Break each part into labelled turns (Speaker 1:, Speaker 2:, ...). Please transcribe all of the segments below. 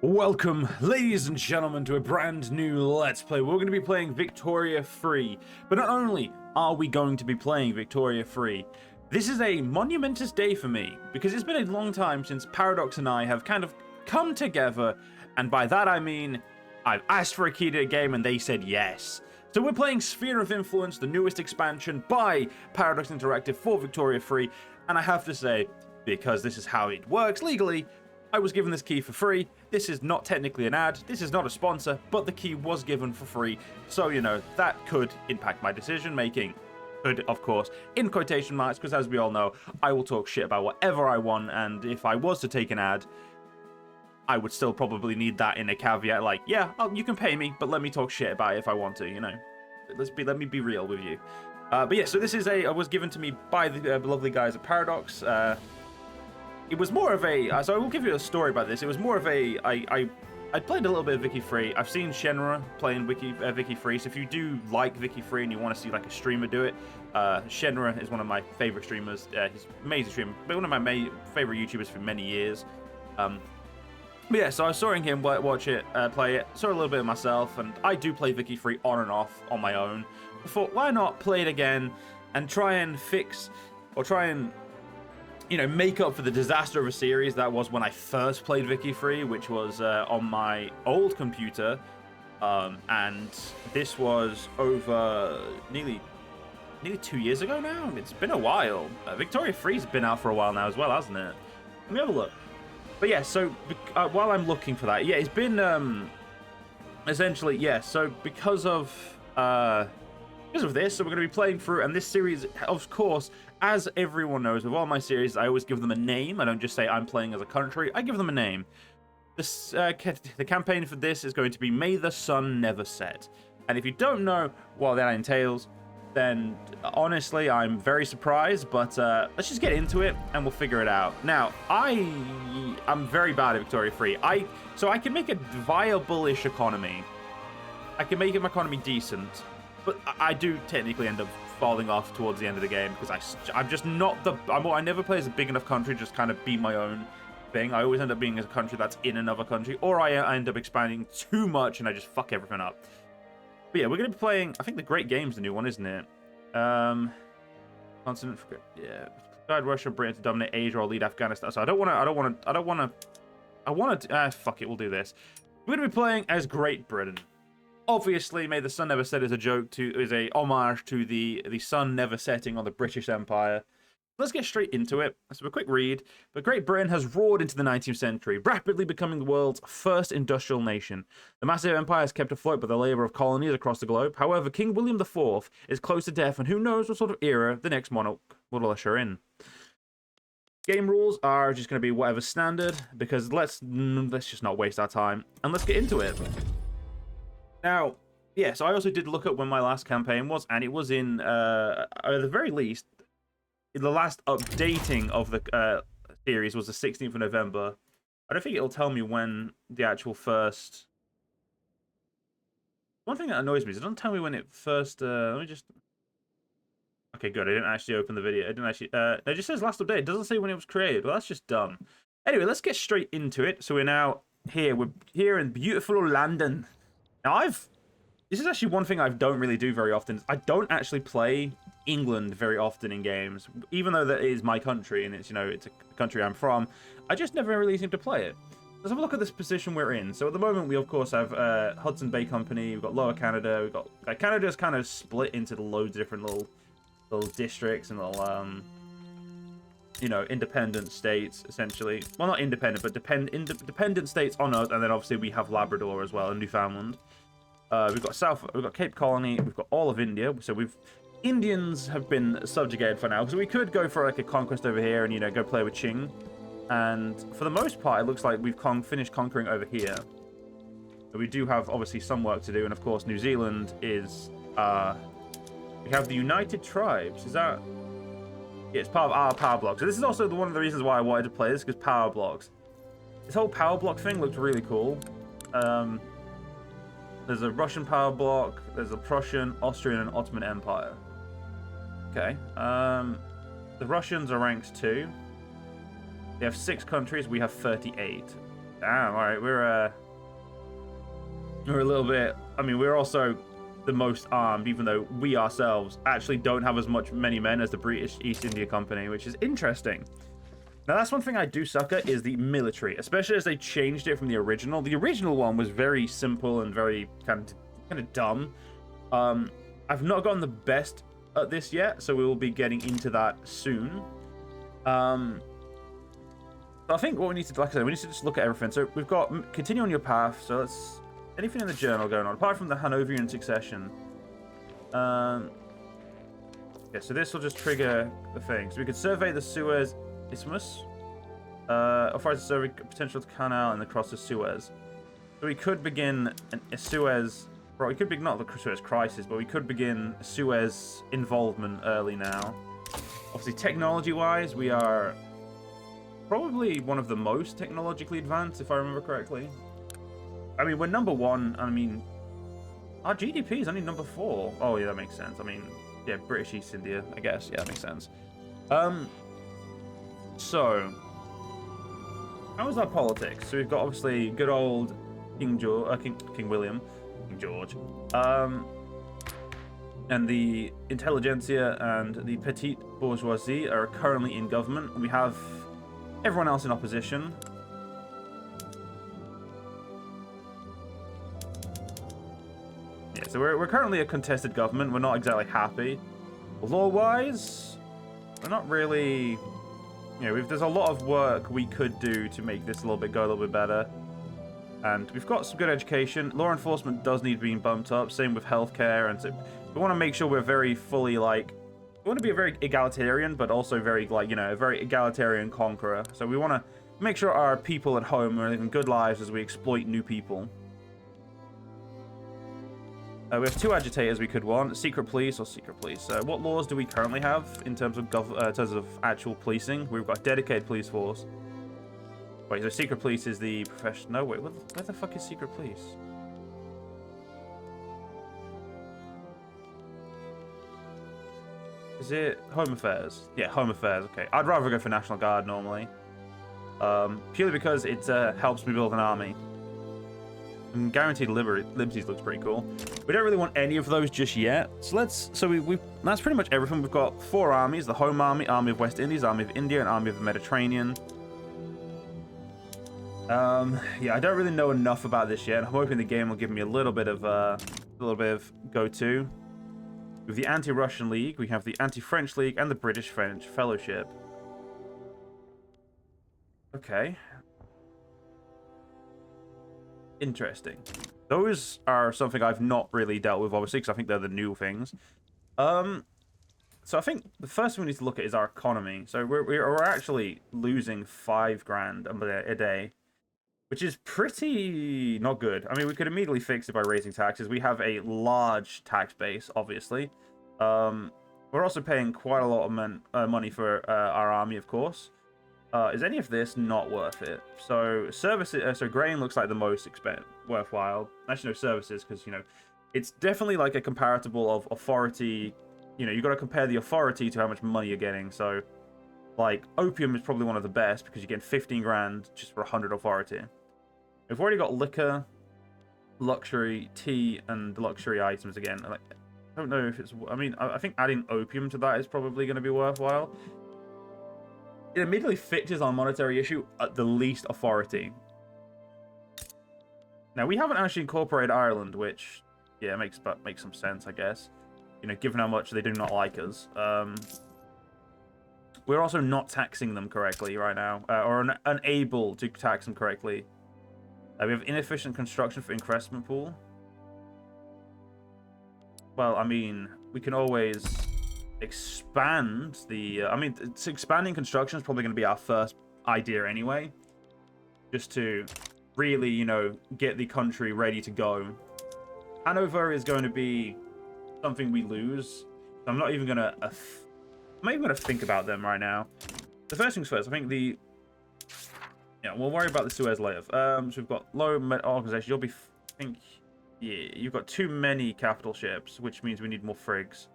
Speaker 1: Welcome, ladies and gentlemen, to a brand new Let's Play. We're going to be playing Victoria Free. But not only are we going to be playing Victoria Free, this is a monumentous day for me, because it's been a long time since Paradox and I have kind of come together, and by that I mean, I've asked for a key to the game and they said yes. So we're playing Sphere of Influence, the newest expansion by Paradox Interactive for Victoria Free, and I have to say, because this is how it works legally, I was given this key for free. This is not technically an ad, this is not a sponsor, but the key was given for free, so you know, that could impact my decision making. Could, of course, in quotation marks, because as we all know, I will talk shit about whatever I want, and if I was to take an ad, I would still probably need that in a caveat, like, yeah, you can pay me, but let me talk shit about it if I want to, you know. Let me be real with you. But yeah, so this is was given to me by the lovely guys at Paradox. It was more of a, so I will give you a story about this. It was more of a, I played a little bit of Vicky Free. I've seen Shenra playing Vicky Free, so if you do like Vicky Free and you want to see like a streamer do it, Shenra is one of my favorite streamers. He's an amazing streamer, but one of my favorite YouTubers for many years. But yeah, so I was seeing him watch it, play it, saw a little bit of myself, and I do play Vicky Free on and off on my own. I thought, why not play it again and try and fix, or try and, you know, make up for the disaster of a series that was when I first played Vicky Free, which was on my old computer, and this was over nearly 2 years ago now. It's been a while. Victoria Free's been out for a while now as well, hasn't it? Let me have a look. But yeah, so while I'm looking for that, yeah, it's been essentially, yeah. So because of this, so we're going to be playing through, and this series, of course, as everyone knows, with all my series, I always give them a name. I don't just say I'm playing as a country. I give them a name. This the campaign for this is going to be May the Sun Never Set. And if you don't know what that entails, then honestly, I'm very surprised. But let's just get into it, and we'll figure it out. Now, I'm very bad at Victoria Free. So I can make a viable-ish economy. I can make my economy decent. But I do technically end up falling off towards the end of the game because I'm just not I never play as a big enough country, just kind of be my own thing. I always end up being a country that's in another country, or I end up expanding too much and I just fuck everything up. But yeah, we're going to be playing, I think the Great Game's the new one, isn't it? Continent, yeah. Guide Russia, Britain to dominate Asia or lead Afghanistan. So I want to, fuck it, we'll do this. We're going to be playing as Great Britain. Obviously, May the Sun Never Set is a homage to the sun never setting on the British Empire. Let's get straight into it. So a quick read. But Great Britain has roared into the 19th century, rapidly becoming the world's first industrial nation. The massive empire is kept afloat by the labour of colonies across the globe. However, King William IV is close to death, and who knows what sort of era the next monarch will usher in. Game rules are just going to be whatever standard, because let's just not waste our time, and let's get into it. Now, yeah, so I also did look at when my last campaign was, and it was in, at the very least, the last updating of the series was the 16th of November. I don't think it'll tell me when the actual first... One thing that annoys me is it doesn't tell me when it first... let me just... Okay, good, I didn't actually open the video. It didn't actually... it just says last update. It doesn't say when it was created. Well, that's just dumb. Anyway, let's get straight into it. So we're now here. We're here in beautiful London. Now, this is actually one thing I don't really do very often. I don't actually play England very often in games, even though that is my country and it's, you know, it's a country I'm from. I just never really seem to play it. Let's have a look at this position we're in. So at the moment, we of course have Hudson Bay Company. We've got Lower Canada. We've got Canada's kind of split into loads of different little districts and little you know, independent states, essentially. Well, not independent, but dependent states on Earth, and then obviously we have Labrador as well, and Newfoundland. We've got Cape Colony, we've got all of India, so Indians have been subjugated for now, so we could go for like a conquest over here and, you know, go play with Qing. And for the most part, it looks like we've finished conquering over here. But we do have, obviously, some work to do, and of course, New Zealand is, we have the United Tribes, is that... Yeah, it's part of our power block. So this is also one of the reasons why I wanted to play this, because power blocks. This whole power block thing looks really cool. There's a Russian power block, there's a Prussian, Austrian, and Ottoman Empire. Okay. The Russians are ranked 2. They have 6 countries, we have 38. Damn, alright, we're a little bit... I mean, we're also the most armed, even though we ourselves actually don't have as many men as the British East India Company, which is interesting. Now, that's one thing I do suck at, is the military, especially as they changed it from the original. The original one was very simple and very kind of dumb. I've not gotten the best at this yet, so we will be getting into that soon. I think what we need to, like I said, we need to just look at everything. So we've got continue on your path. So let's anything in the journal going on apart from the Hanoverian succession. Yeah, so this will just trigger the thing. So we could survey the Suez Isthmus, authorize a survey potential canal and across the Suez. So we could begin a Suez. Well, we could begin not the Suez crisis, but we could begin Suez involvement early now. Obviously, technology-wise, we are probably one of the most technologically advanced, if I remember correctly. I mean, we're number one. I mean, our GDP is only number 4. Oh, yeah, that makes sense. I mean, yeah, British East India, I guess. Yeah, that makes sense. So, how is our politics? So we've got, obviously, good old King William, King George, and the intelligentsia and the petite bourgeoisie are currently in government. We have everyone else in opposition. Yeah, so we're currently a contested government. We're not exactly happy. Law-wise, we're not really... You know, there's a lot of work we could do to make this go a little bit better. And we've got some good education. Law enforcement does need being bumped up. Same with healthcare. And so we want to make sure we're very fully, like... We want to be a very egalitarian, but also very, like, you know, a very egalitarian conqueror. So we want to make sure our people at home are living good lives as we exploit new people. We have 2 agitators we could want. Secret police or secret police. What laws do we currently have in terms of actual policing? We've got a dedicated police force. Wait, so secret police is the profession... No, wait, where the fuck is secret police? Is it Home Affairs? Yeah, Home Affairs, okay. I'd rather go for National Guard normally. Purely because it helps me build an army. And Guaranteed Liberties looks pretty cool. We don't really want any of those just yet. So that's pretty much everything. We've got 4 armies: the Home Army, Army of West Indies, Army of India, and Army of the Mediterranean. Yeah, I don't really know enough about this yet. I'm hoping the game will give me a little bit of go-to. With the Anti-Russian League, we have the Anti-French League and the British-French Fellowship. Okay. Interesting. Those are something I've not really dealt with, obviously, because I think they're the new things. So I think the first thing we need to look at is our economy. So we're actually losing 5 grand a day, which is pretty not good. I mean, we could immediately fix it by raising taxes. We have a large tax base, obviously. We're also paying quite a lot of money for our army, of course. Is any of this not worth it? So services, so grain looks like the most worthwhile. Actually, no, services, because, you know, it's definitely like a comparable of authority. You know, you got to compare the authority to how much money you're getting. So, like, opium is probably one of the best because you're getting 15 grand just for 100 authority. We've already got liquor, luxury, tea, and luxury items again. Like, I don't know if it's... I mean, I think adding opium to that is probably going to be worthwhile. It immediately fixes our monetary issue at the least authority. Now, we haven't actually incorporated Ireland, which, yeah, makes some sense, I guess. You know, given how much they do not like us. We're also not taxing them correctly right now, or unable to tax them correctly. We have inefficient construction for investment pool. Well, I mean, we can always expand the... I mean, expanding construction is probably going to be our first idea anyway. Just to really, you know, get the country ready to go. Hanover is going to be something we lose. I'm not even going to... I'm not even going to think about them right now. The first things first, I think the... Yeah, we'll worry about the Suez later. So we've got low organization. You'll be... I think... Yeah, you've got too many capital ships, which means we need more frigs.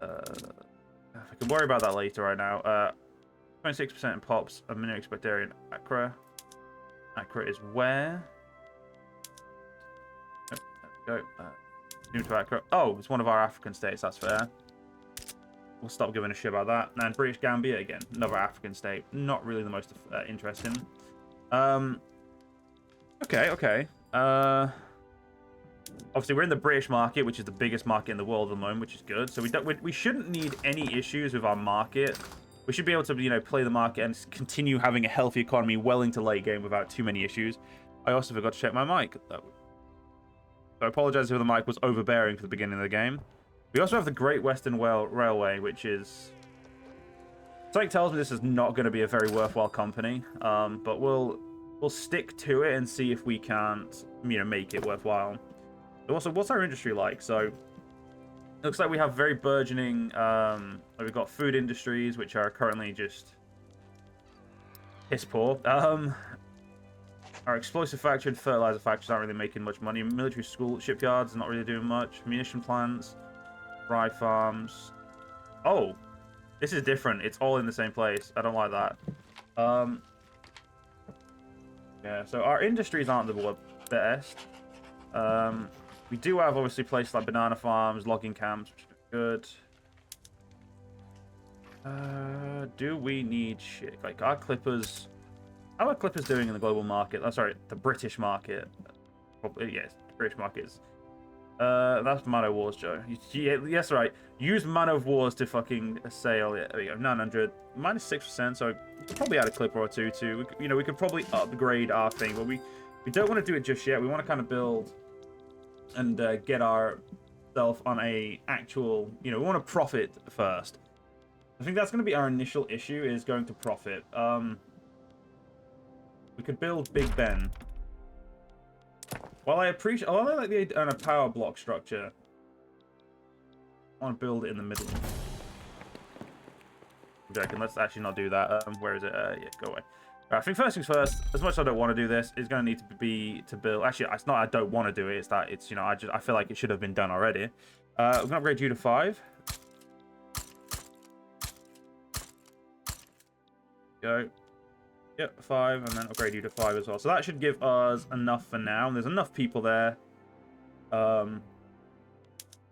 Speaker 1: I can worry about that later right now. 26% in pops, a minute expectarian Accra. Accra is where? Oh, there we go. New to Accra. Oh, it's one of our African states. That's fair. We'll stop giving a shit about that. And British Gambia, again, another African state. Not really the most interesting. Okay. Obviously, we're in the British market, which is the biggest market in the world at the moment, which is good. So we shouldn't need any issues with our market. We should be able to, you know, play the market and continue having a healthy economy well into late game without too many issues. I also forgot to check my mic. So I apologize if the mic was overbearing for the beginning of the game. We also have the Great Western Railway, which is... Something tells me this is not going to be a very worthwhile company, but we'll stick to it and see if we can't, you know, make it worthwhile. Also, what's our industry like? So, it looks like we have very burgeoning... we've got food industries, which are currently just piss poor. Our explosive factory and fertilizer factories aren't really making much money. Military school shipyards not really doing much. Munition plants, rye farms. Oh, this is different. It's all in the same place. I don't like that. Yeah, so our industries aren't the best. We do have obviously places like banana farms, logging camps, which is good. Do we need shit? Like our clippers. How are clippers doing in the global market? Oh, sorry, the British market. Probably, yes, the British market is. That's Man of Wars, Joe. Yes, right. Use Man of Wars to fucking sail. Yeah, there we go. 900, minus 6%. So we could probably add a clipper or two too. We could probably upgrade our thing, but we don't want to do it just yet. We want to kind of build and get ourselves on a actual. We want to profit first. I think that's going to be our initial issue. Is going to profit. We could build Big Ben. While I appreciate... I like the idea on a power block structure. I want to build it in the middle. I'm joking. Let's actually not do that. Where is it? Yeah, go away. Right, I think first things first, as much as I don't want to do this, it's going to need to be to build... Actually, it's not I don't want to do it. It's that it's, I feel like it should have been done already. We're going to upgrade you to 5. Go. Yep, 5, and then upgrade you to 5 as well. So that should give us enough for now. And there's enough people there.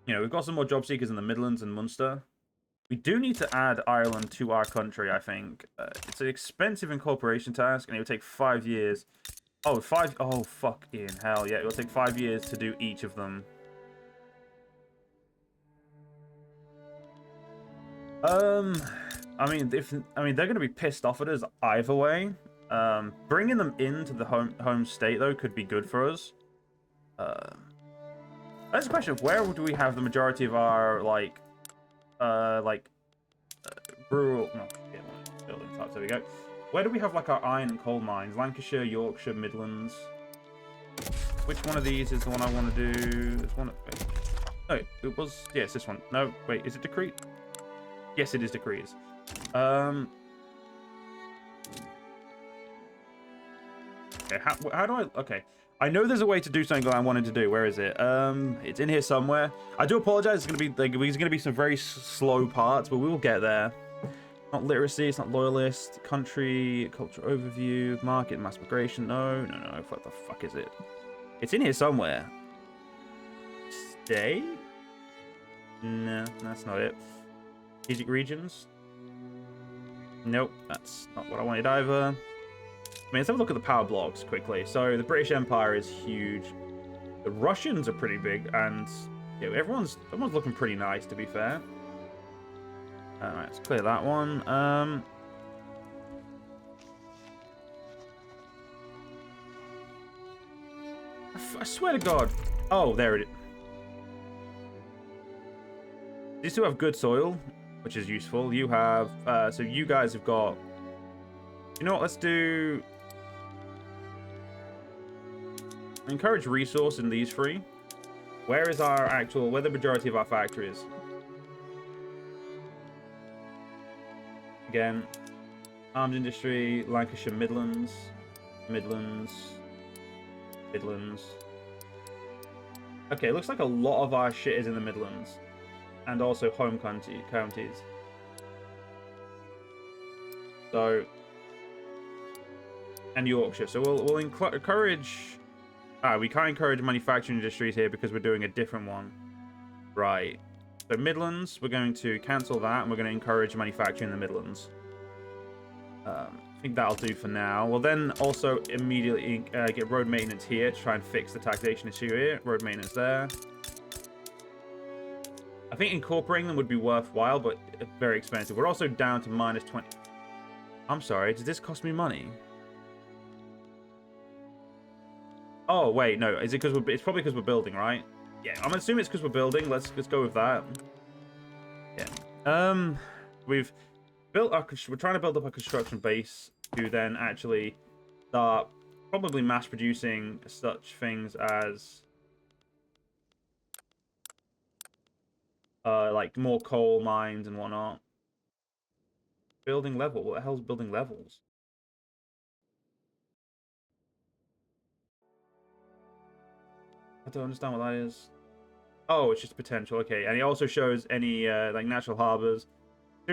Speaker 1: We've got some more job seekers in the Midlands and Munster. We do need to add Ireland to our country, I think. It's an expensive incorporation task, and it will take 5 years. Oh, 5... Oh, fucking hell, yeah. It will take 5 years to do each of them. I mean, they're going to be pissed off at us either way. Bringing them into the home state though could be good for us. That's a question of where do we have the majority of our rural? No, yeah, building types. There we go. Where do we have like our iron and coal mines? Lancashire, Yorkshire, Midlands. Which one of these is the one I want to do? This one. Wait. No, it was. Yes, this one. No, wait. Is it decreed? Yes, it is decrees. Okay, how do I... Okay, I know there's a way to do something that I wanted to do. Where is it? It's in here somewhere. I do apologize. It's gonna be there's gonna be some very slow parts, but we will get there. Not literacy. It's not loyalist. Country, culture overview, market, mass migration. No. What the fuck is it? It's in here somewhere. Stay? No, that's not it. Strategic regions. Nope, that's not what I wanted either. I mean, let's have a look at the power blocks quickly. So the British Empire is huge. The Russians are pretty big, and everyone's looking pretty nice, to be fair. Alright, let's clear that one. I swear to God. Oh, there it is. These two have good soil, which is useful. You have, so you guys have got, you know what, let's do, encourage resource in these 3. Where is our actual, where the majority of our factories? Again, arms industry, Lancashire, Midlands. Okay, it looks like a lot of our shit is in the Midlands. And also home counties. So and Yorkshire. So we'll encourage... we can't encourage manufacturing industries here because we're doing a different one. Right. So Midlands, we're going to cancel that, and we're going to encourage manufacturing in the Midlands. I think that'll do for now. We'll then also immediately get road maintenance here to try and fix the taxation issue here. Road maintenance there. I think incorporating them would be worthwhile, but very expensive. We're also down to minus 20. I'm sorry, did this cost me money? Oh, wait, no. Is it because it's probably because we're building, right? Yeah, I'm assuming it's because we're building. Let's go with that. Yeah. We've built our... We're trying to build up a construction base to then actually start probably mass producing such things as... like more coal mines and whatnot. Building level. What the hell's building levels? I don't understand what that is. Oh, it's just potential. Okay, and it also shows any like natural harbors.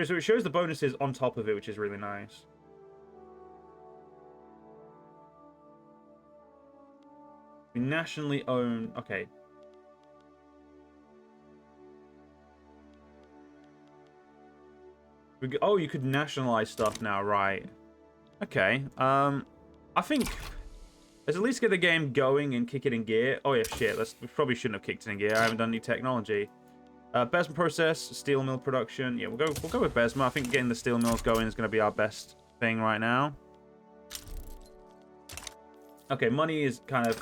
Speaker 1: So it shows the bonuses on top of it, which is really nice. We nationally own. Okay. Oh, you could nationalize stuff now, right? Okay. I think let's at least get the game going and kick it in gear. Oh yeah, shit. We probably shouldn't have kicked it in gear. I haven't done any technology. Besma process, steel mill production. Yeah, we'll go with Besma. I think getting the steel mills going is going to be our best thing right now. Okay, money is kind of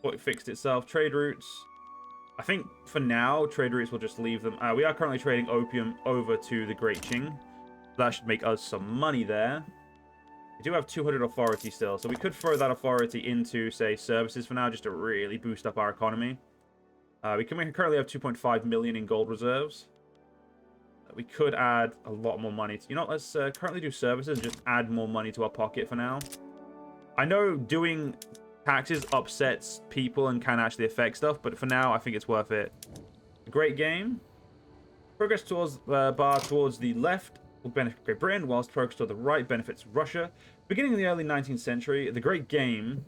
Speaker 1: what fixed itself. Trade routes. I think for now, trade routes will just leave them. We are currently trading opium over to the Great Qing. That should make us some money there. We do have 200 authority still, so we could throw that authority into, say, services for now, just to really boost up our economy. We currently have 2.5 million in gold reserves. We could add a lot more money. Let's currently do services and just add more money to our pocket for now. I know doing taxes upsets people and can actually affect stuff, but for now, I think it's worth it. A great game. Progress towards bar towards the left will benefit Great Britain, whilst progress toward the right benefits Russia. Beginning in the early 19th century, the Great Game...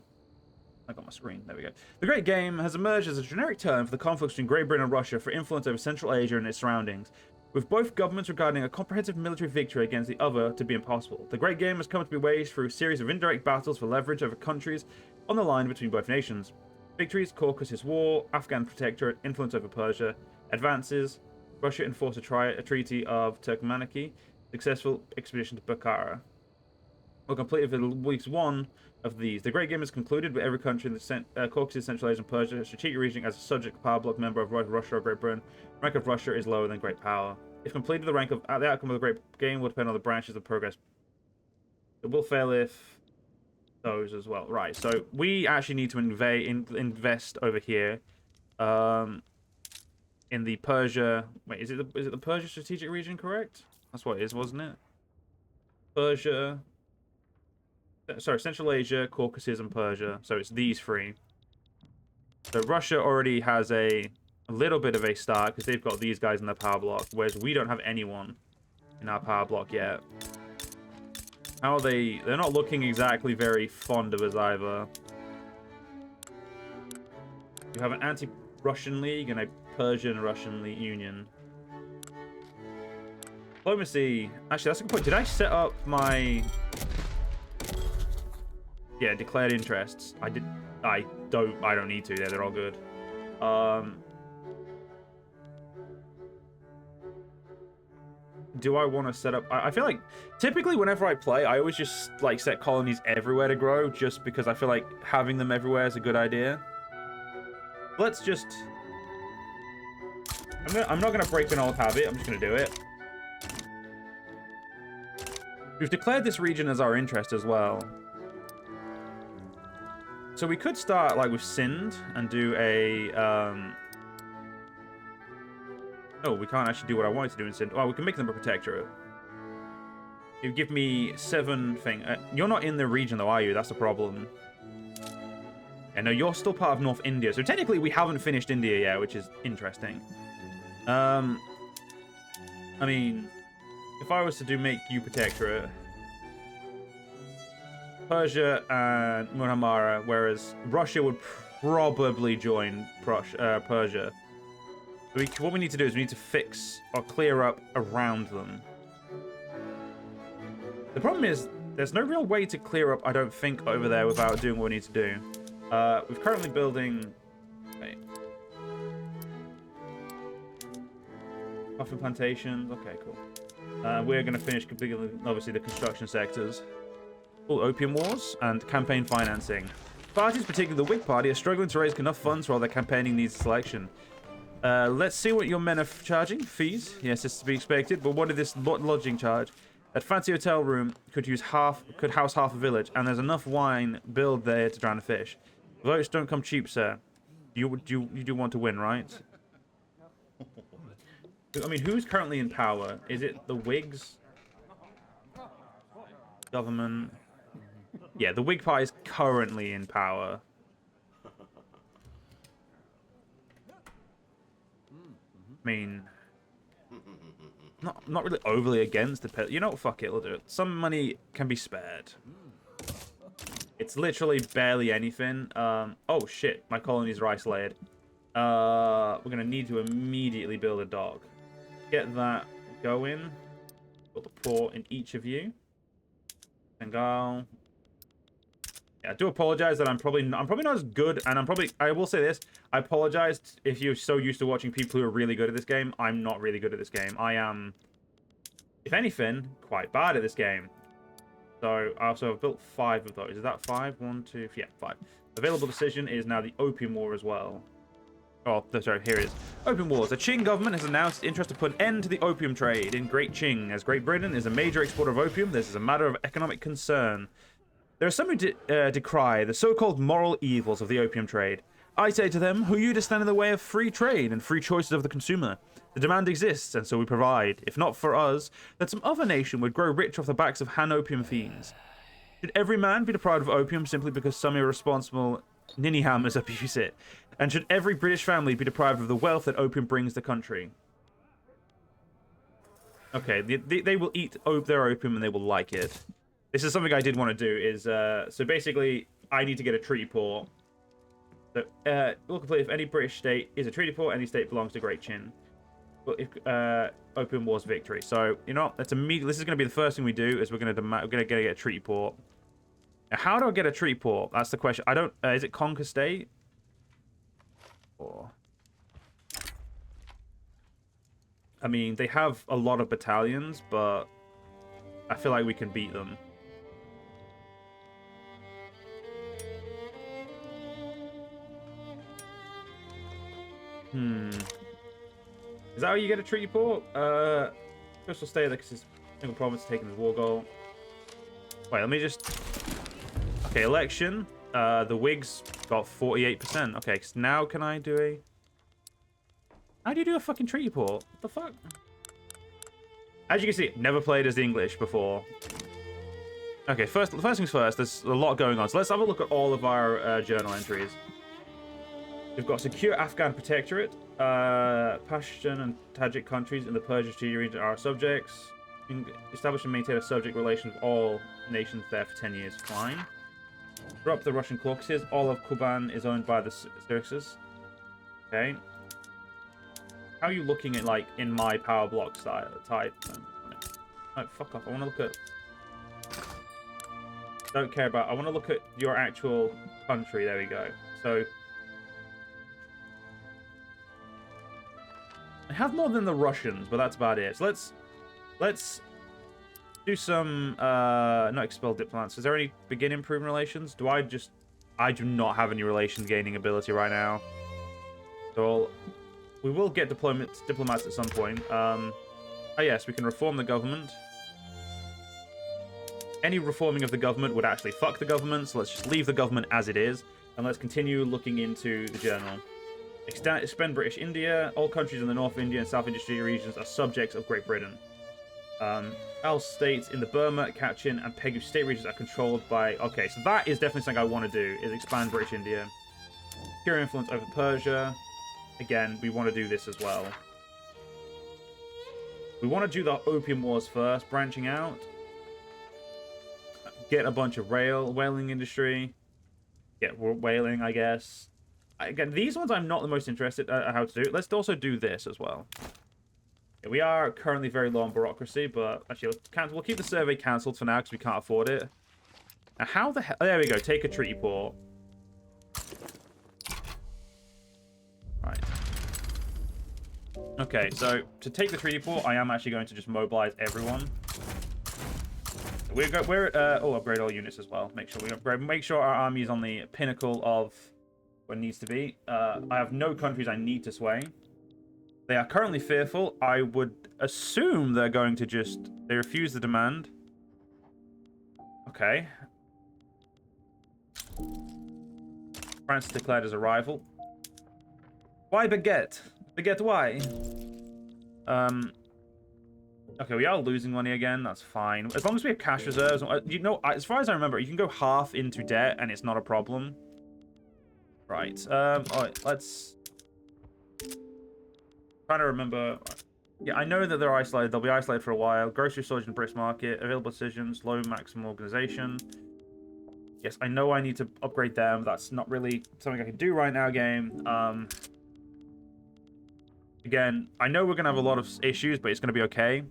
Speaker 1: I got my screen. There we go. The Great Game has emerged as a generic term for the conflicts between Great Britain and Russia for influence over Central Asia and its surroundings, with both governments regarding a comprehensive military victory against the other to be impossible. The Great Game has come to be waged through a series of indirect battles for leverage over countries on the line between both nations. Victories, Caucasus War, Afghan Protectorate, influence over Persia, advances, Russia enforced a treaty of Turkmeniki, successful expedition to Bukhara. We'll complete at least one of these. The Great Game is concluded with every country in the Caucasus, Central Asia, and Persia, a strategic region as a subject power bloc member of Russia or Great Britain. The rank of Russia is lower than Great Power. If completed, the outcome of the Great Game will depend on the branches of progress. It will fail if those as well. Right, so we actually need to invest over here. In the Persia... Wait, is it the Persia strategic region, correct? That's what it is, wasn't it? Persia... Sorry, Central Asia, Caucasus, and Persia. So it's these three. So Russia already has a little bit of a start because they've got these guys in their power block, whereas we don't have anyone in our power block yet. How are they? They're not looking exactly very fond of us either. You have an anti-Russian league and a Persian-Russian union. Diplomacy. Actually, that's a good point. Did I set up my... Yeah, declared interests. I did. I don't need to. They're all good. Do I want to set up... I feel like typically whenever I play, I always just like set colonies everywhere to grow, just because I feel like having them everywhere is a good idea. Let's just... I'm not gonna break an old habit. I'm just gonna do it. We've declared this region as our interest as well. So we could start like with Sind and do a Oh, we can't actually do what I wanted to do in Sind. Well, we can make them a protectorate. You give me 7 thing. You're not in the region though, are you? That's the problem. Yeah, no, you're still part of North India. So technically we haven't finished India yet, which is interesting. I mean, if I was to make you protectorate, Persia and Muhammara, whereas Russia would probably join Persia. What we need to do is we need to fix or clear up around them. The problem is there's no real way to clear up, I don't think, over there without doing what we need to do. We're currently building... Wait. Coffee plantations. Okay, cool. We're going to finish completely, obviously, the construction sectors. All opium wars and campaign financing. Parties, particularly the Whig Party, are struggling to raise enough funds for all their campaigning needs selection. Let's see what your men are charging. Fees? Yes, it's to be expected. But what did this lodging charge? That fancy hotel room could house half a village, and there's enough wine billed there to drown a fish. Votes don't come cheap, sir. You do want to win, right? I mean, who's currently in power? Is it the Whigs? Government? Yeah, the Whig Party is currently in power. I mean, not really overly against the... You know what? Fuck it, we'll do it. Some money can be spared. It's literally barely anything. Oh, shit. My colonies are isolated. We're going to need to immediately build a dock. Get that going. Build a port in each of you. Bengal. Yeah, I do apologize that I'm probably not as good, and I will say this, I apologize if you're so used to watching people who are really good at this game. I'm not really good at this game. I am, if anything, quite bad at this game. So I've built 5 of those. Is that 5? 1, 2, yeah, 5. Available decision is now the Opium War as well. Oh, sorry, here it is. Opium Wars. The Qing government has announced its interest to put an end to the opium trade in Great Qing. As Great Britain is a major exporter of opium, this is a matter of economic concern. There are some who decry the so-called moral evils of the opium trade. I say to them, who are you to stand in the way of free trade and free choices of the consumer? The demand exists, and so we provide. If not for us, that some other nation would grow rich off the backs of Han opium fiends. Should every man be deprived of opium simply because some irresponsible ninny-hammers abuse it? And should every British family be deprived of the wealth that opium brings the country? Okay, they will eat their opium and they will like it. This is something I did want to do, is, so basically, I need to get a treaty port. So, will complete if any British state is a treaty port, any state belongs to Great Qing. Well, if, Opium War's victory. So, you know, that's immediately, this is going to be the first thing we do, is we're going to get a treaty port. Now, how do I get a treaty port? That's the question. I don't, is it Conquer State? Or... I mean, they have a lot of battalions, but I feel like we can beat them. Is that how you get a treaty port? Coastal state that consists of single province taking the war goal. Wait, let me just... Okay, election. The Whigs got 48%. Okay, so now can I do a... How do you do a fucking treaty port? What the fuck? As you can see, never played as the English before. Okay, first things first, there's a lot going on. So let's have a look at all of our journal entries. We've got secure Afghan protectorate. Pashtun and Tajik countries in the Persian region are subjects. Establish and maintain a subject relation with all nations there for 10 years. Fine. Drop the Russian Caucasus. All of Kuban is owned by the Xerxes. Okay. How are you looking at, like, in my power block style type? No, fuck off. I want to look at... Don't care about... I want to look at your actual country. There we go. So... I have more than the Russians, but that's about it. So let's do some not expel diplomats. Is there any begin improving relations? I do not have any relation gaining ability right now. So we will get diplomats at some point. Oh yes, we can reform the government. Any reforming of the government would actually fuck the government, so let's just leave the government as it is, and let's continue looking into the journal. Expand British India. All countries in the North India and South India regions are subjects of Great Britain. All states in the Burma, Kachin, and Pegu state regions are controlled by... Okay, so that is definitely something I want to do, is expand British India. Secure influence over Persia. Again, we want to do this as well. We want to do the Opium Wars first, branching out. Get a bunch of whaling industry. Get whaling, I guess. Again, these ones I'm not the most interested in how to do. Let's also do this as well. Yeah, we are currently very low on bureaucracy, but actually, we'll keep the survey cancelled for now because we can't afford it. Now, how the hell... There we go. Take a treaty port. Right. Okay, so to take the treaty port, I am actually going to just mobilize everyone. Upgrade all units as well. Make sure our army is on the pinnacle of what it needs to be. I have no countries I need to sway. They are currently fearful. I would assume they're going to they refuse the demand. Okay. France declared as a rival. Why baguette? Baguette, why? Okay, we are losing money again. That's fine. As long as we have cash reserves. You know, as far as I remember, you can go half into debt and it's not a problem. Right. All right, let's... Trying to remember... Yeah, I know that they're isolated. They'll be isolated for a while. Grocery storage and bricks market. Available decisions. Low maximum organization. Yes, I know I need to upgrade them. That's not really something I can do right now, game. Again, I know we're going to have a lot of issues, but it's going to be okay.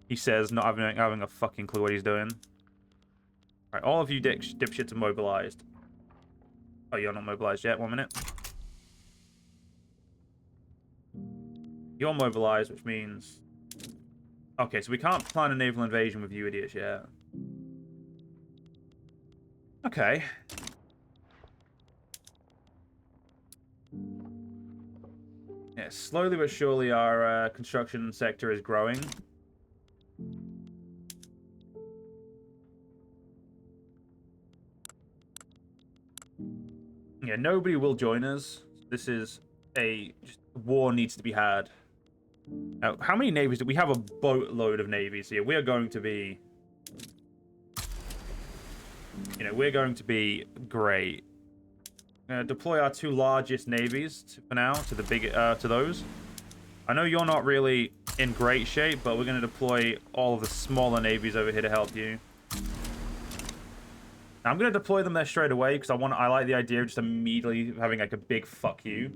Speaker 1: He says, not having a fucking clue what he's doing. Alright, all of you dipshits are mobilized. Oh, you're not mobilized yet. 1 minute. You're mobilized, which means... Okay, so we can't plan a naval invasion with you idiots yet. Okay. Yeah, slowly but surely our construction sector is growing. Yeah, nobody will join us. This is war needs to be had. Now, how many navies do we have? A boatload of navies here. We are going to be... You know, we're going to be great. Deploy our 2 largest navies for now to the to those. I know you're not really in great shape, but we're going to deploy all of the smaller navies over here to help you. Now, I'm going to deploy them there straight away because I like the idea of just immediately having like a big fuck you.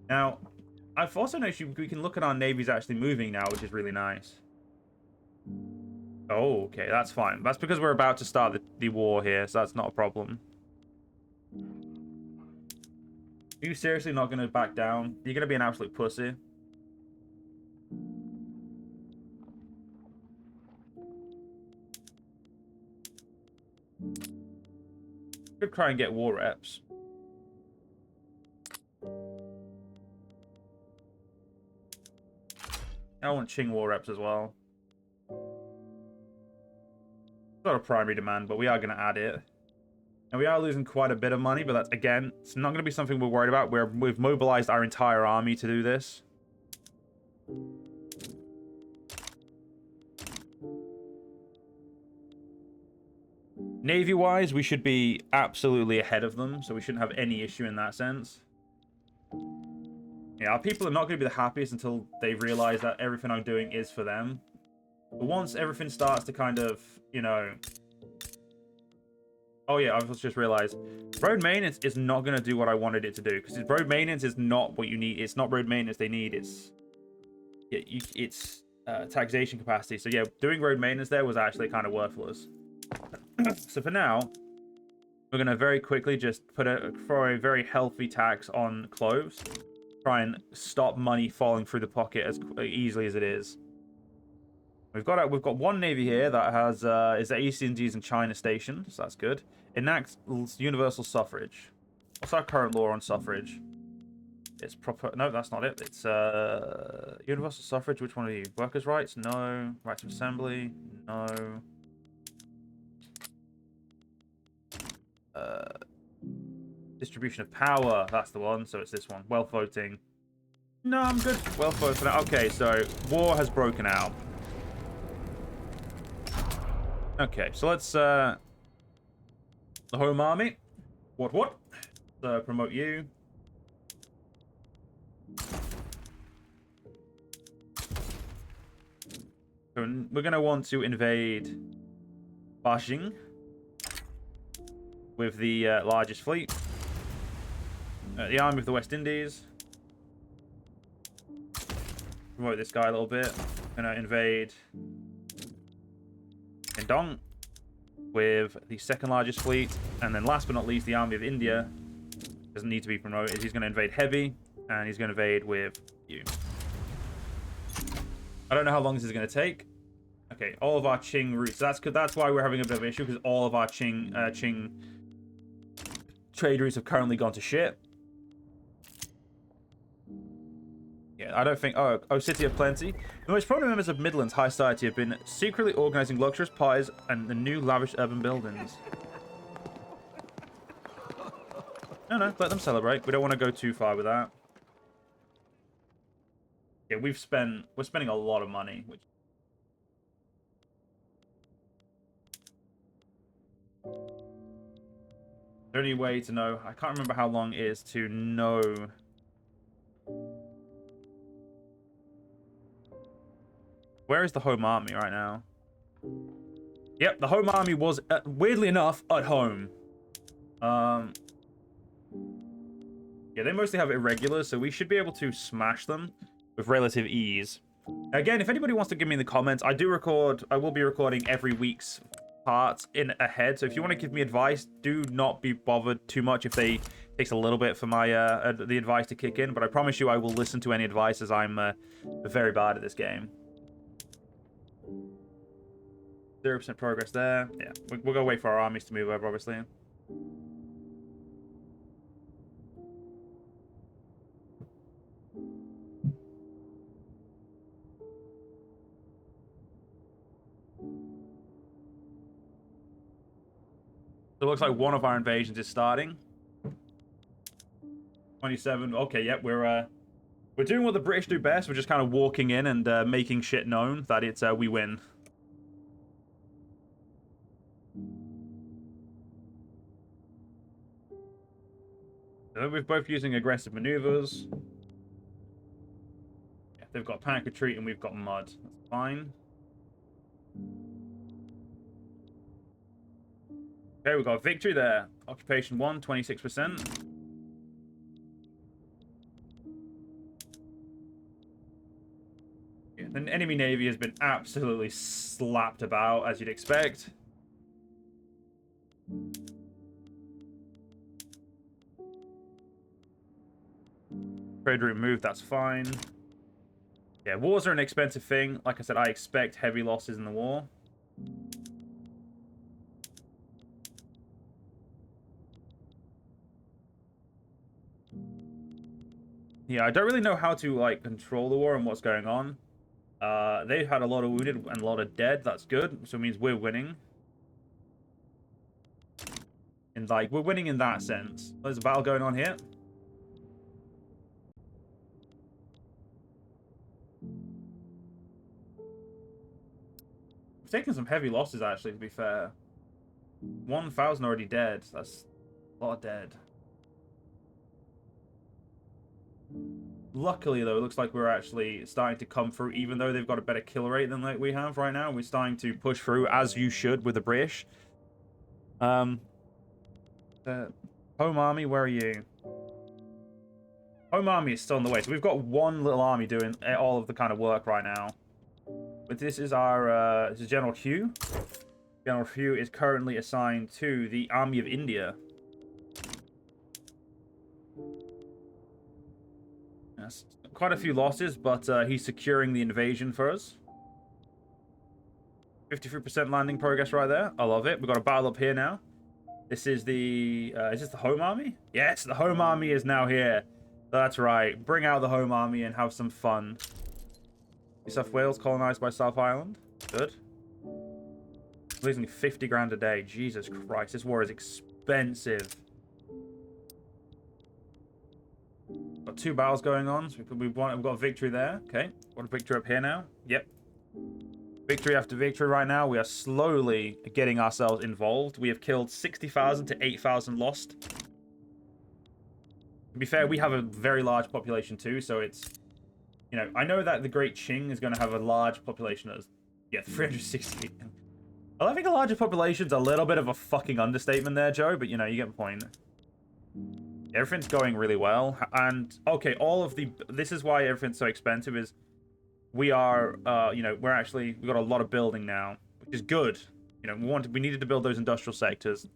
Speaker 1: Now, I've also noticed we can look at our navies actually moving now, which is really nice. Oh, okay, that's fine. That's because we're about to start the war here, so that's not a problem. Are you seriously not going to back down? You're going to be an absolute pussy. Could try and get war reps. I want Qing war reps as well. Not a primary demand, but we are going to add it. And we are losing quite a bit of money, but that's, again, it's not going to be something we're worried about. We've mobilized our entire army to do this. Navy-wise, we should be absolutely ahead of them, so we shouldn't have any issue in that sense. Yeah, our people are not going to be the happiest until they realize that everything I'm doing is for them. But once everything starts to kind of, you know... Oh yeah, I've just realized. Road maintenance is not going to do what I wanted it to do. Because road maintenance is not what you need. It's not road maintenance they need. It's taxation capacity. So yeah, doing road maintenance there was actually kind of worthless. So for now, we're going to very quickly just throw a very healthy tax on cloves. Try and stop money falling through the pocket as easily as it is. We've got one navy here that has is the East Indies and China station, so that's good. Enacts universal suffrage. What's our current law on suffrage? It's proper. No, that's not it. It's universal suffrage. Which one are you? Workers' rights? No. Rights of assembly? No. Distribution of power. That's the one. So it's this one. Wealth voting. No, I'm good. Wealth voting. Okay, so war has broken out. Okay, so let's the home army. What? Promote you. So we're gonna want to invade Beijing. with the largest fleet. The Army of the West Indies. Promote this guy a little bit. Gonna invade Indong with the second largest fleet. And then last but not least, the Army of India. Doesn't need to be promoted. He's going to invade heavy. And he's going to invade with you. I don't know how long this is going to take. Okay, all of our Qing routes. That's why we're having a bit of an issue, because all of our Qing trade routes have currently gone to shit. Yeah, I don't think... Oh, City of Plenty. The most prominent members of Midland's high society have been secretly organizing luxurious pies and the new lavish urban buildings. No, let them celebrate. We don't want to go too far with that. Yeah, we're spending a lot of money, which... Is there any way to know? I can't remember how long it is to know... Where is the home army right now? Yep, the home army was, weirdly enough, at home. Yeah, they mostly have irregulars, so we should be able to smash them with relative ease. Again, if anybody wants to give me in the comments, I will be recording every week's parts in ahead, so if you want to give me advice, do not be bothered too much if it takes a little bit for my the advice to kick in, but I promise you I will listen to any advice, as I'm very bad at this game. 0% progress there. Yeah, we'll go wait for our armies to move over, obviously. So it looks like one of our invasions is starting. 27. Okay, yep, we're doing what the British do best. We're just kind of walking in and making shit known that it's we win. So we're both using aggressive maneuvers. Yeah, they've got panic retreat and we've got mud. That's fine. Okay, we've got victory there. Occupation 1, 26%. Yeah, the enemy navy has been absolutely slapped about, as you'd expect. Trade route moved, that's fine. Yeah, wars are an expensive thing. Like I said, I expect heavy losses in the war. Yeah, I don't really know how to, like, control the war and what's going on. They've had a lot of wounded and a lot of dead. That's good. So it means we're winning. And, like, we're winning in that sense. There's a battle going on here. We've taken some heavy losses, actually, to be fair. 1,000 already dead. That's a lot of dead. Luckily, though, it looks like we're actually starting to come through, even though they've got a better kill rate than like we have right now. We're starting to push through, as you should, with the British. Home army, where are you? Home army is still on the way. So we've got one little army doing all of the kind of work right now. But this is our this is General Hugh. General Hugh is currently assigned to the Army of India. Yes, quite a few losses, but he's securing the invasion for us. 53% landing progress right there. I love it. We've got a battle up here now. This is the... is this the home army? Yes, the home army is now here. That's right. Bring out the home army and have some fun. New South Wales colonized by South Island. Good. Losing 50 grand a day. Jesus Christ, this war is expensive. Got 2 battles going on. So we've got a victory there. Okay. Got a victory up here now. Yep. Victory after victory right now. We are slowly getting ourselves involved. We have killed 60,000 to 8,000 lost. To be fair, we have a very large population too, so it's... You know, I know that the Great Qing is going to have a large population as... Yeah, 360. Well, I think a larger population's a little bit of a fucking understatement there, Joe, but, you know, you get the point. Everything's going really well, and, okay, this is why everything's so expensive, is we are, you know, we've got a lot of building now, which is good. You know, we needed to build those industrial sectors,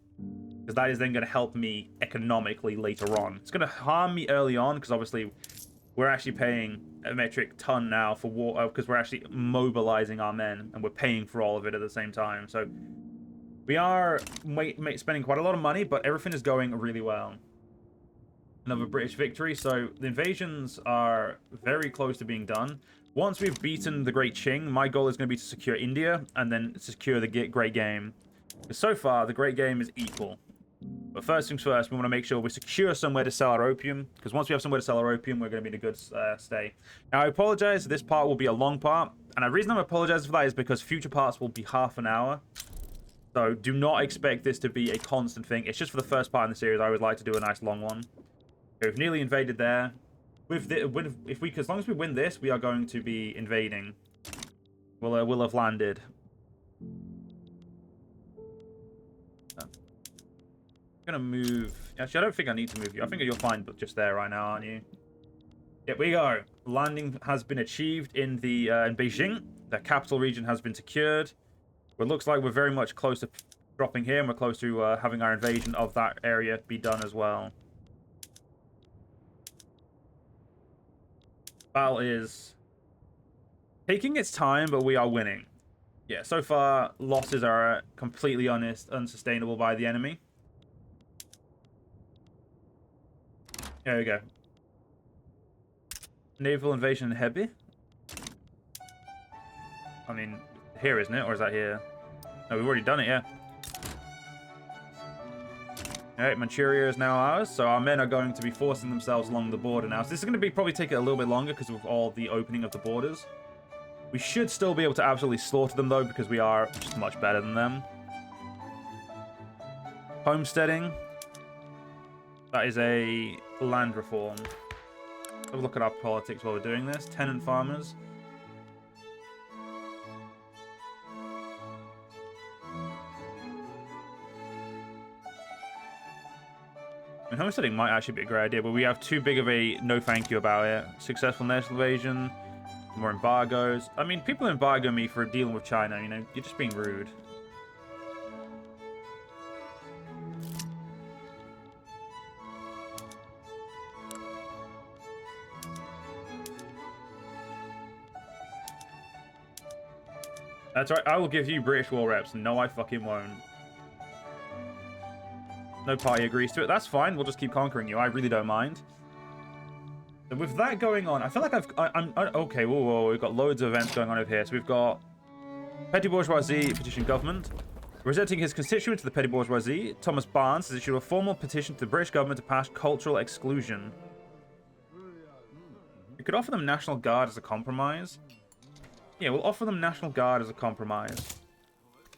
Speaker 1: because that is then going to help me economically later on. It's going to harm me early on, because obviously we're actually paying a metric ton now for war, because we're actually mobilizing our men, and we're paying for all of it at the same time. So we are spending quite a lot of money, but everything is going really well. Another British victory, so the invasions are very close to being done. Once we've beaten the Great Qing, my goal is going to be to secure India, and then secure the Great Game. So far, the Great Game is equal. But first things first, we want to make sure we secure somewhere to sell our opium, because once we have somewhere to sell our opium, we're going to be in a good stay. Now, I apologize, this part will be a long part, and the reason I'm apologizing for that is because future parts will be half an hour. So do not expect this to be a constant thing. It's just for the first part in the series. I would like to do a nice long one. Okay, we've nearly invaded there. As long as we win this, we are going to be invading. We'll have landed. I'm gonna move. Actually, I don't think I need to move you. I think you're fine, but just there right now, aren't you? Yep, we go. Landing has been achieved in Beijing. The capital region has been secured. Well, it looks like we're very much close to dropping here, and we're close to having our invasion of that area be done as well. Battle is taking its time, but we are winning. Yeah, so far, losses are completely unsustainable by the enemy. There we go. Naval invasion in Hebei. I mean, here, isn't it? Or is that here? No, we've already done it, yeah. Alright, Manchuria is now ours, so our men are going to be forcing themselves along the border now. So this is going to be probably take it a little bit longer because of all the opening of the borders. We should still be able to absolutely slaughter them, though, because we are just much better than them. Homesteading. That is a land reform. Let's have a look at our politics while we're doing this. Tenant farmers. I mean, homesteading might actually be a great idea, but we have too big of a no thank you about it. Successful national invasion, more embargoes. I mean, people embargo me for dealing with China, you know, you're just being rude. That's right, I will give you British war reps. No, I fucking won't. No party agrees to it. That's fine. We'll just keep conquering you. I really don't mind. So with that going on, I feel like I'm okay. Whoa. We've got loads of events going on over here. So we've got petty bourgeoisie petition government. Representing his constituents, the petty bourgeoisie, Thomas Barnes has issued a formal petition to the British government to pass cultural exclusion. We could offer them National Guard as a compromise. Yeah, we'll offer them National Guard as a compromise.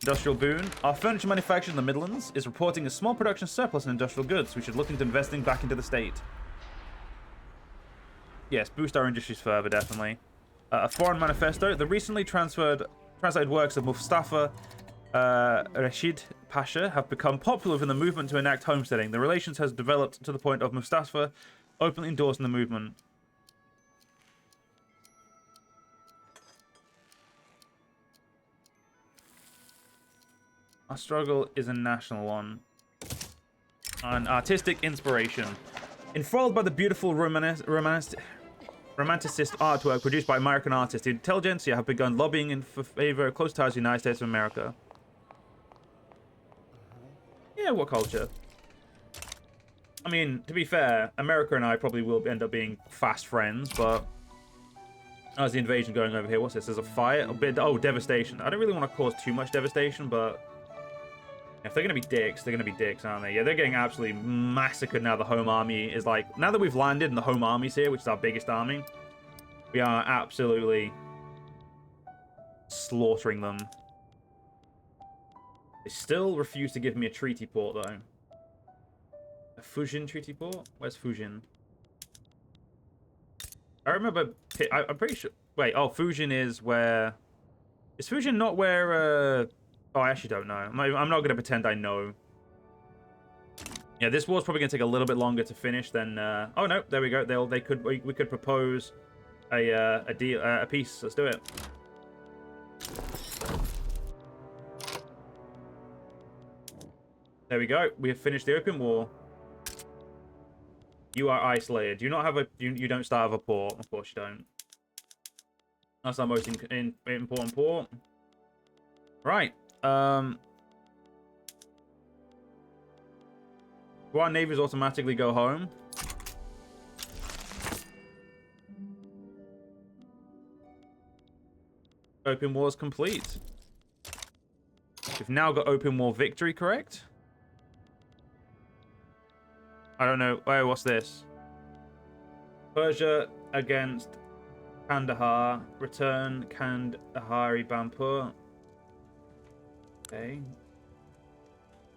Speaker 1: Industrial boon. Our furniture manufacturer in the Midlands is reporting a small production surplus in industrial goods. We should look into investing back into the state. Yes, boost our industries further, definitely. A foreign manifesto. The recently translated works of Mustafa Rashid Pasha have become popular within the movement to enact homesteading. The relations has developed to the point of Mustafa openly endorsing the movement. Our struggle is a national one. An artistic inspiration. Enthralled by the beautiful romanticist artwork produced by American artists, the intelligentsia have begun lobbying in favor of close ties to the United States of America. Yeah, what culture? I mean, to be fair, America and I probably will end up being fast friends, but... How's the invasion going over here? What's this? There's a fire? A bit... Oh, devastation. I don't really want to cause too much devastation, but... If they're going to be dicks, they're going to be dicks, aren't they? Yeah, they're getting absolutely massacred now. The home army is like... Now that we've landed and the home army's here, which is our biggest army, we are absolutely slaughtering them. They still refuse to give me a treaty port, though. A Fujian treaty port? Where's Fujian? I remember... I'm pretty sure... Wait, oh, Fujian is where... Is Fujian not where, Oh, I actually don't know. I'm not going to pretend I know. Yeah, this war's probably going to take a little bit longer to finish than... Oh, no, there we go. We could propose a deal, a peace. Let's do it. There we go. We have finished the open war. You are isolated. Do you not have a... You don't start with a port. Of course you don't. That's our most important port. Right. Do our navies automatically go home? Open war's complete. We've now got open war victory, correct? I don't know. Oh, what's this? Persia against Kandahar. Return Kandahari Bampur. Okay.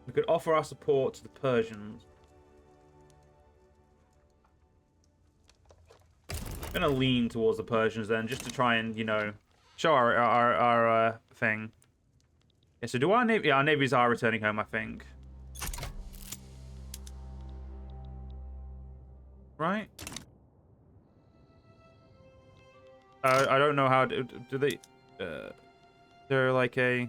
Speaker 1: We could offer our support to the Persians. I'm gonna lean towards the Persians then, just to try and, you know, show our thing. Yeah, so do our navy? Yeah, our navies are returning home, I think. Right? I don't know how do they. They're like a.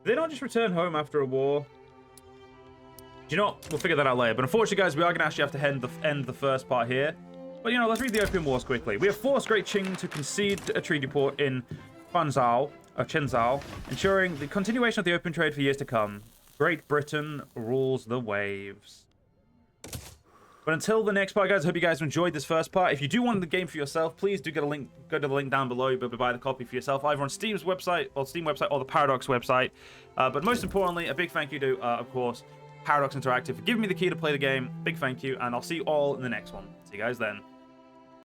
Speaker 1: Did they not just return home after a war? Do you know what? We'll figure that out later. But unfortunately, guys, we are going to actually have to end the first part here. But, you know, let's read the Opium Wars quickly. We have forced Great Qing to concede a treaty port in Chenzhou, ensuring the continuation of the open trade for years to come. Great Britain rules the waves. But until the next part, guys, I hope you guys enjoyed this first part. If you do want the game for yourself, please do get a link. Go to the link down below. You'll be able to buy the copy for yourself, either on Steam website or the Paradox website. But most importantly, a big thank you to, of course, Paradox Interactive for giving me the key to play the game. Big thank you, and I'll see you all in the next one. See you guys then.